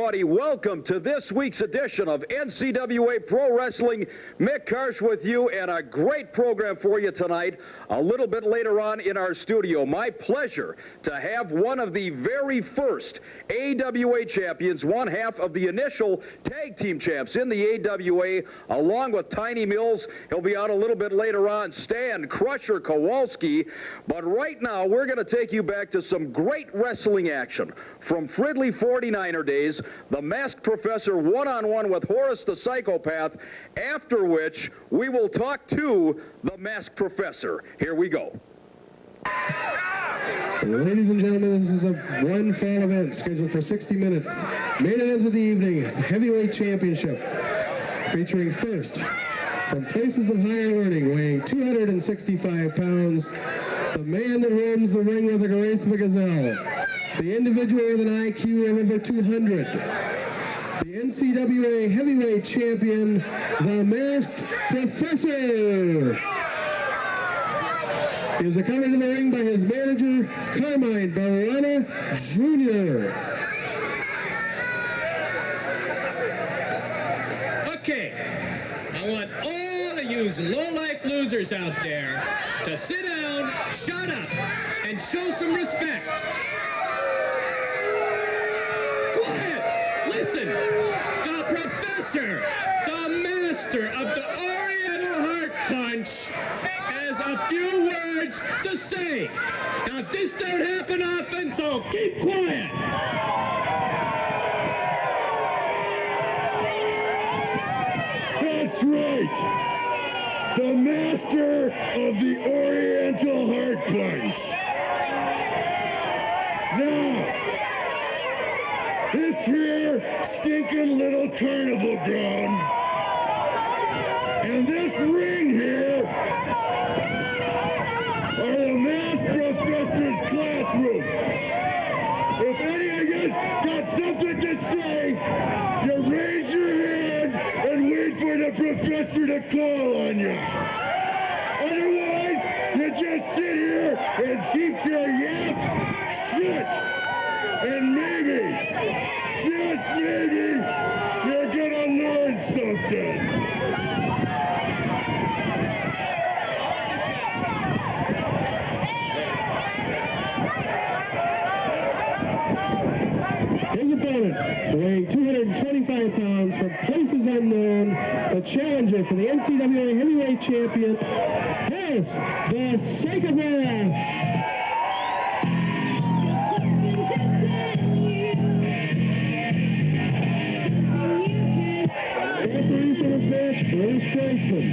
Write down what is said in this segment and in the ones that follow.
everybody. Welcome to this week's edition of NCWA Pro Wrestling. Mick Karch with you, and a great program for you tonight. A little bit later on in our studio, my pleasure to have one of the very first AWA champions, one half of the initial tag team champs in the AWA, along with Tiny Mills. He'll be out a little bit later on, Stan Crusher Kowalski. But right now, we're going to take you back to some great wrestling action from Fridley 49er days, the Masked Professor one-on-one with Horace the Psychopath, after which we will talk to the Masked Professor. Here we go. Ladies and gentlemen, this is a one-fall event scheduled for 60 minutes. Main event of the evening is the Heavyweight Championship, featuring first, from places of higher learning, weighing 265 pounds, the man that roams the ring with a grace of a gazelle, the individual with an IQ of over 200, the NCWA Heavyweight Champion, the Masked Professor. He is accompanied in the ring by his manager, Carmine Barana Jr. Okay, I want all of you low-life losers out there to sit down, shut up, and show some respect. Quiet! Listen! The Professor, the master of the Oriental Heart Punch, has a few words to say. Now, this don't happen often, so keep quiet. That's right. The master of the Oriental Heart Punch. Now, this here stinking little carnival ground and this ring here are the Masked Professor's classroom. If any of you got something to say, you raise your hand and wait for the professor to call on you. Otherwise, you just sit here and keep your yaps shut. And maybe, just maybe, you're gonna learn something. His opponent, weighing 225 pounds, from places unknown, the challenger for the NCWA Heavyweight Champion, Horace the Psychopath. Referee for this match, Bruce Cranston.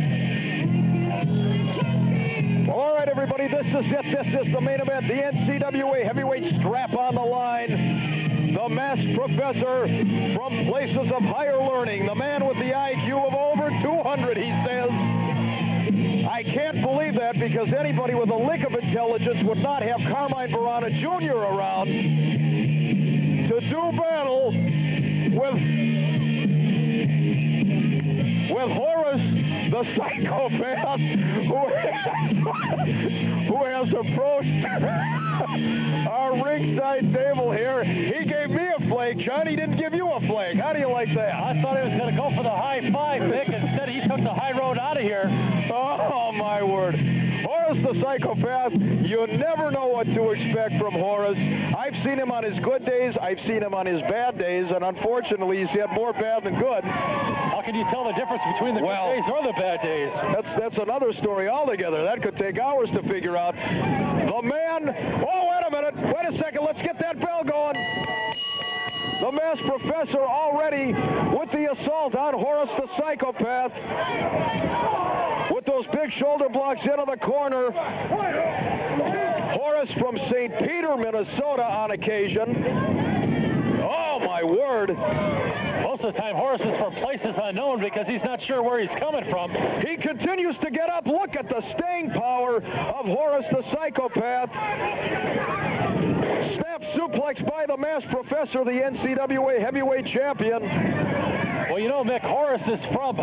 All right, everybody, this is it. This is the main event. The NCWA Heavyweight strap on the line. The Masked Professor from places of higher learning. The man with the IQ of over 200, he says. I can't believe that, because anybody with a lick of intelligence would not have Carmine Barana Jr. around to do battle with Horace the Psychopath, who has approached our ringside table here. He gave me a flake, John. He didn't give you a flake. How do you like that? I thought he was going to go for the high five, Mick. Instead, he took the high road out of here. Oh, my word. Horace the Psychopath, you never know what to expect from Horace. I've seen him on his good days. I've seen him on his bad days, and unfortunately, he's had more bad than good. How can you tell the difference between the good days or the bad days? That's another story altogether. That could take hours to figure out. The man... Oh, wait a minute. Wait a second. Let's get that bell going. The Masked Professor already with the assault on Horace the Psychopath. With those big shoulder blocks into the corner. Horace from St. Peter, Minnesota on occasion. Oh, my word. Most of the time, Horace is from places unknown because he's not sure where he's coming from. He continues to get up. Look at the staying power of Horace the Psychopath. Snap suplex by the Masked Professor, the NCWA Heavyweight Champion. Well, you know, Mick, Horace is from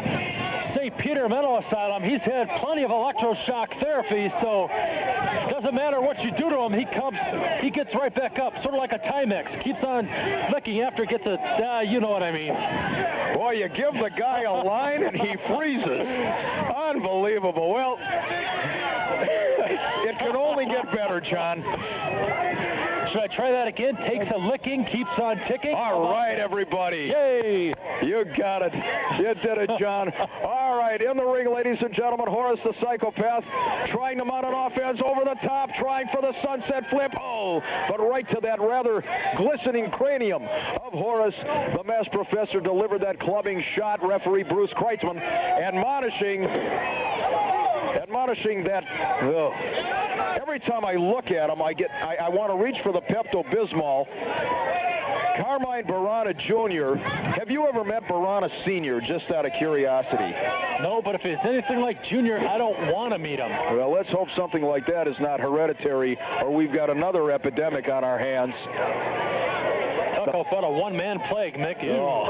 St. Peter Mental Asylum. He's had plenty of electroshock therapy, so it doesn't matter what you do to him, he gets right back up, sort of like a Timex. Keeps on licking after it gets a, you know what I mean. Boy, you give the guy a line and he freezes. Unbelievable. Well, it can only get better, John. Should I try that again? Takes a licking, keeps on ticking. All right, everybody. Yay! You got it. You did it, John. All right, in the ring, ladies and gentlemen, Horace the Psychopath trying to mount an offense over the top, trying for the sunset flip. Oh, but right to that rather glistening cranium of Horace. The masked professor delivered that clubbing shot. Referee Bruce Kreitzman admonishing that. Ugh. Every time I look at him, I want to reach for the Pepto-Bismol. Carmine Barana Jr. Have you ever met Barana Sr., just out of curiosity? No, but if it's anything like Junior, I don't want to meet him. Well, let's hope something like that is not hereditary, or we've got another epidemic on our hands. Talk about a one-man plague, Mick. Oh,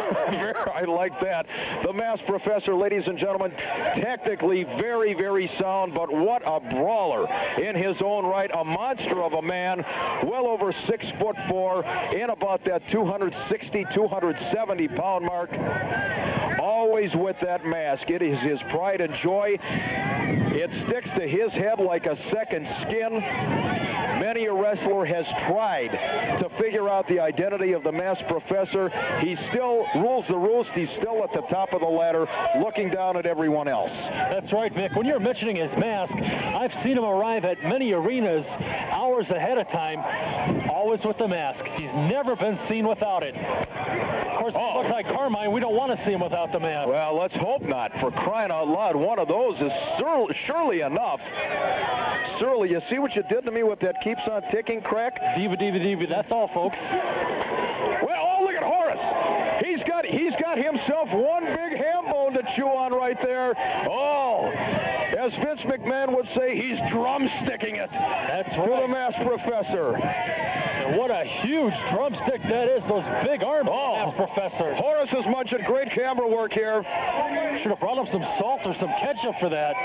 I like that. The masked professor, ladies and gentlemen, technically very, very sound, but what a brawler in his own right. A monster of a man, well over 6'4", in about that 260, 270 pound mark. Always with that mask. It is his pride and joy. It sticks to his head like a second skin. Many a wrestler has tried to figure out the identity of the masked professor. He still rules the roost. He's still at the top of the ladder, looking down at everyone else. That's right, Mick. When you're mentioning his mask, I've seen him arrive at many arenas hours ahead of time, always with the mask. He's never been seen without it. Of course, it looks like Carmine. We don't want to see him without the mask. Well, let's hope not. For crying out loud, one of those is surely enough. Surely, you see what you did to me with that keeps on ticking crack? Diva. That's all, folks. Well, oh, look at Horace. He's got himself one big ham bone to chew on right there. Oh, as Vince McMahon would say, he's drumsticking it. That's right. To the masked professor. And what a huge drumstick that is. Those big arms, masked professor. Horace is munching great camera work here. Should have brought him some salt or some ketchup for that.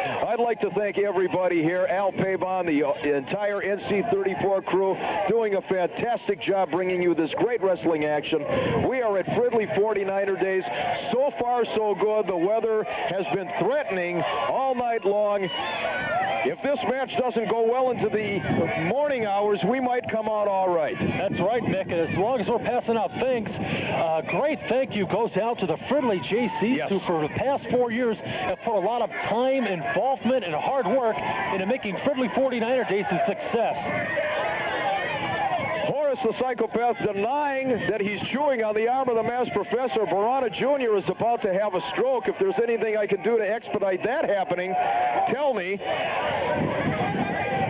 I'd like to thank everybody here. Al Pabon, the entire NC34 crew, doing a fantastic job bringing you this great wrestling action. We are at Fridley 49er Days. So far, so good. The weather has been threatening all night long. If this match doesn't go well into the morning hours, we might come out all right. That's right, Mick. As long as we're passing out thanks, great thank you goes out to the Fridley JCs, who for the past 4 years have put a lot of time, involvement, and hard work into making Fridley 49er Days a success. Horace the Psychopath denying that he's chewing on the arm of the masked professor. Barana Jr. is about to have a stroke. If there's anything I can do to expedite that happening, tell me.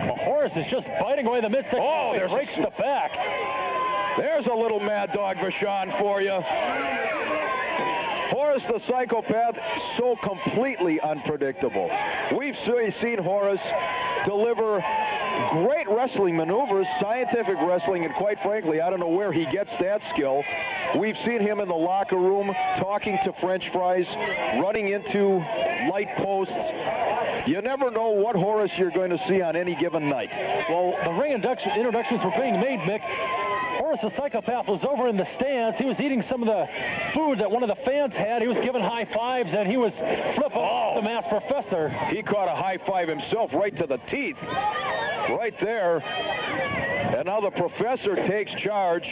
Well, Horace is just biting away the midsection. Oh, there's breaks the back. There's a little mad dog Vachon for you. Horace the Psychopath, so completely unpredictable. We've seen Horace deliver great wrestling maneuvers, scientific wrestling, and quite frankly, I don't know where he gets that skill. We've seen him in the locker room talking to French fries, running into light posts. You never know what Horace you're going to see on any given night. Well, the ring introductions were being made, Mick. Horace the Psychopath was over in the stands. He was eating some of the food that one of the fans had. He was giving high fives, and he was flipping off the masked professor. He caught a high five himself right to the teeth. Right there. And now the professor takes charge.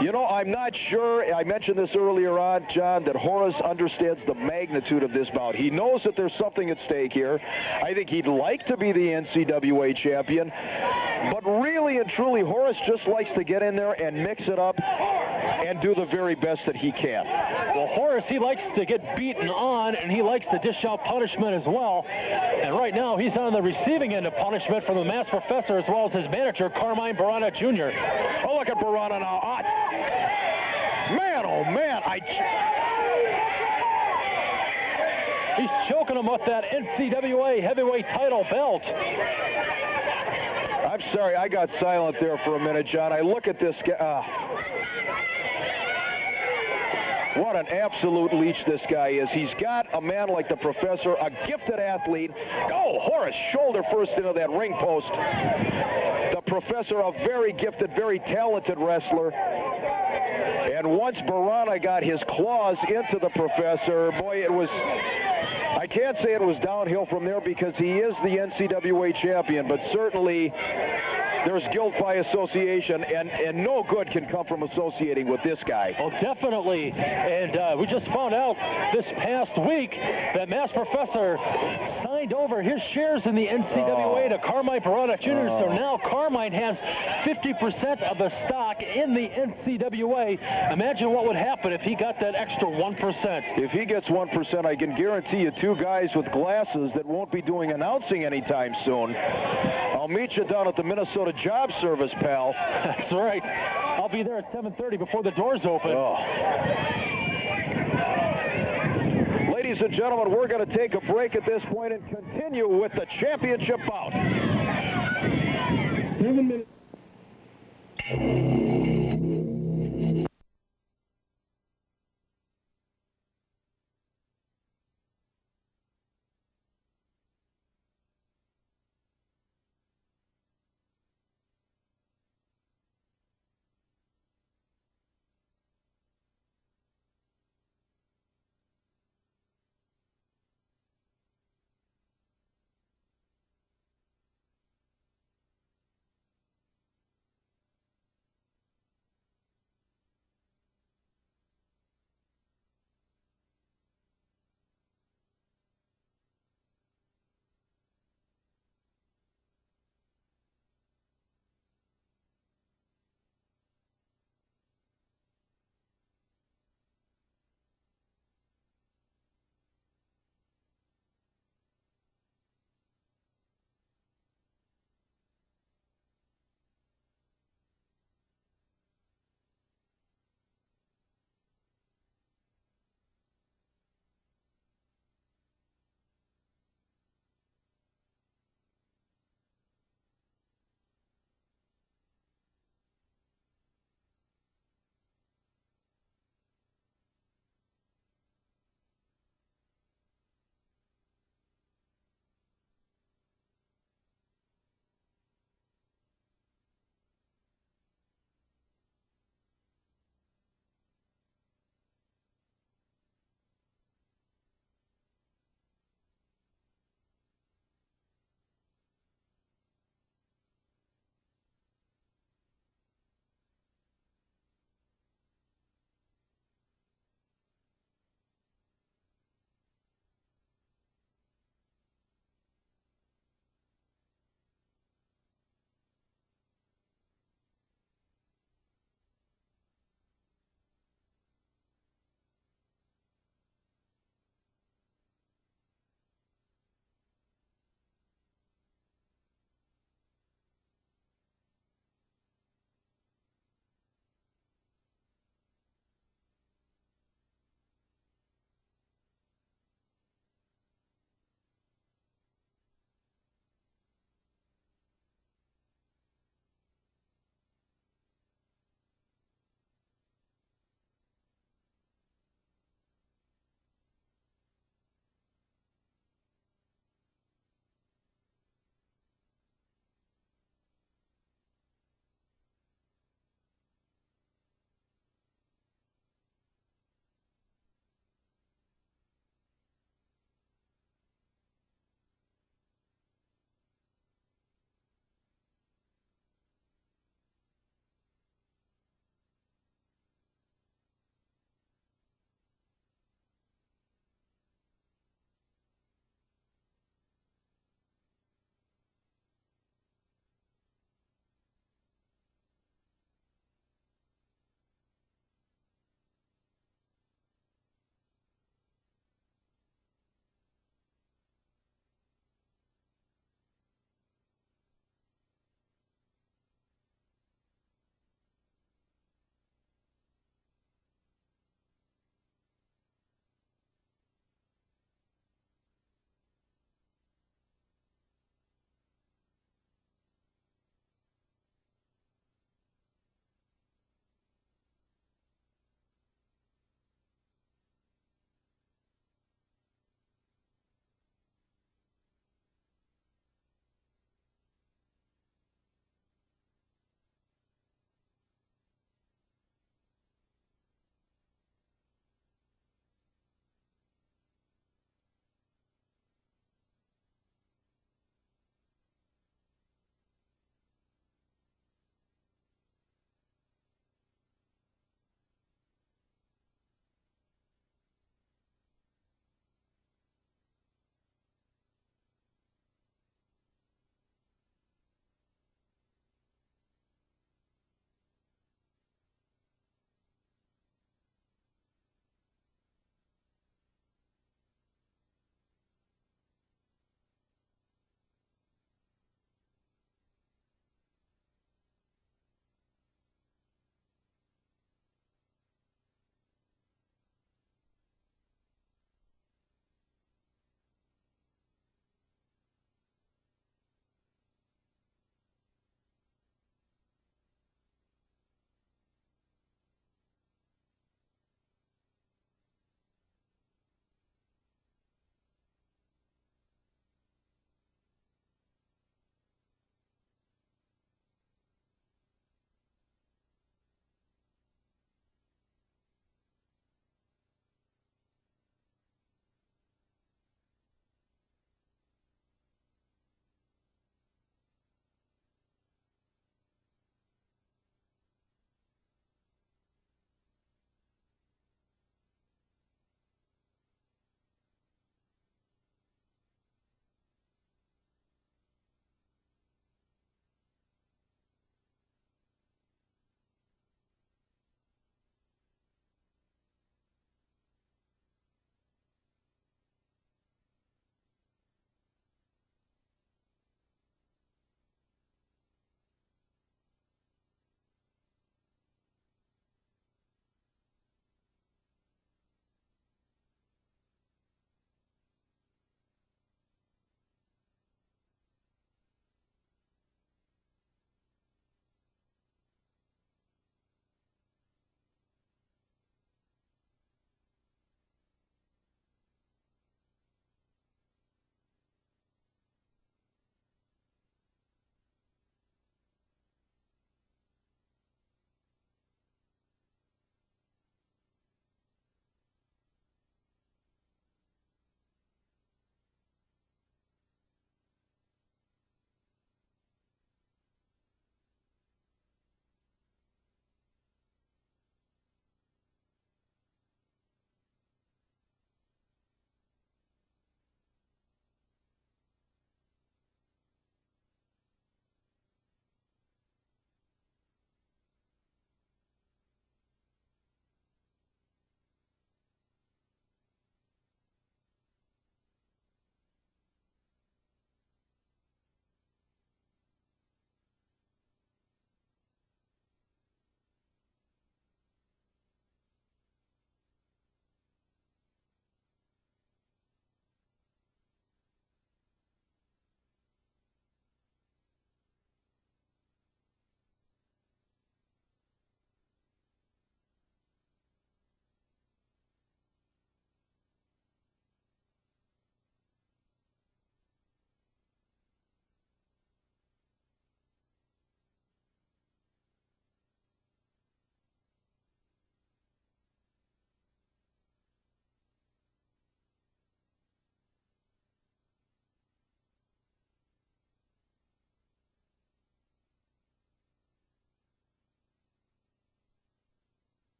You know, I'm not sure, I mentioned this earlier on, John, that Horace understands the magnitude of this bout. He knows that there's something at stake here. I think he'd like to be the NCWA champion. But really and truly, Horace just likes to get in there and mix it up and do the very best that he can. Well, Horace, he likes to get beaten on, and he likes to dish out punishment as well. And right now, he's on the receiving end of punishment from the masked professor as well as his manager, Carmine Barana Jr. Oh, look at Barana now. Man, oh, man. He's choking him with that NCWA heavyweight title belt. I'm sorry, I got silent there for a minute, John. I look at this guy. What an absolute leech this guy is. He's got a man like the Professor, a gifted athlete. Oh, Horace, shoulder first into that ring post. The Professor, a very gifted, very talented wrestler. And once Barana got his claws into the Professor, boy, it was... I can't say it was downhill from there because he is the NCWA champion, but certainly there's guilt by association, and no good can come from associating with this guy. Oh, definitely. And we just found out this past week that Mass Professor signed over his shares in the NCWA to Carmine Barana Jr. So now Carmine has 50% of the stock in the NCWA. Imagine what would happen if he got that extra 1%. If he gets 1%, I can guarantee you two guys with glasses that won't be doing announcing anytime soon. I'll meet you down at the Minnesota Job Service, pal. That's right. I'll be there at 7:30 before the doors open. Oh. Ladies and gentlemen, we're going to take a break at this point and continue with the championship bout. 7 minutes.